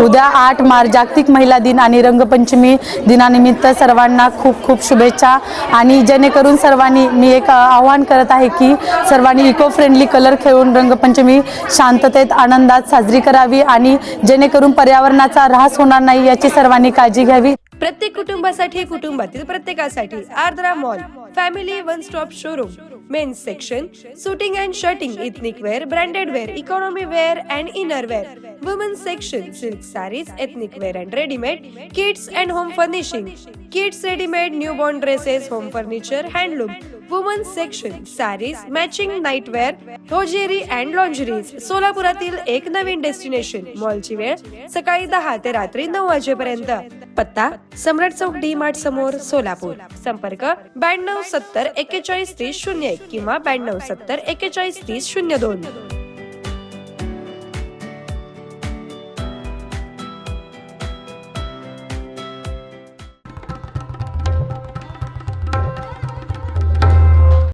उद्या 8 मार्च जागतिक महिला दिन आणि रंगपंचमी दिनानिमित्त सर्वांना खूप खूप शुभेच्छा। आणि जेणेकरून सर्वांनी मी एक आवाहन करत आहे की सर्वांनी इको फ्रेंडली कलर खेळून रंगपंचमी शांततेत आनंदात साजरी करावी आणि जेणेकरून पर्यावरणाचा ऱ्हास होणार नाही याची सर्वांनी काळजी घ्यावी। प्रत्येक कुटुंबासाठी, कुटुंबातील प्रत्येकासाठी Ardra mall family one stop showroom. Men's section, suiting and shirting, ethnic wear, branded wear, economy wear and inner wear. Women's section, silk sarees, ethnic wear and readymade, kids and home furnishing, kids readymade, newborn dresses, home furniture, handloom. Women's section, sarees, matching nightwear, hosiery and lingeries. सोलापुरातील एक नवीन destination. मॉलची वेळ सकाळी 10 ते रात्री 9 वाजेपर्यंत। पत्ता सम्राट चौक डी मार्ट समोर, सोलापूर। संपर्क 92 70 41 30 01 किंवा 92 70 41 30 02।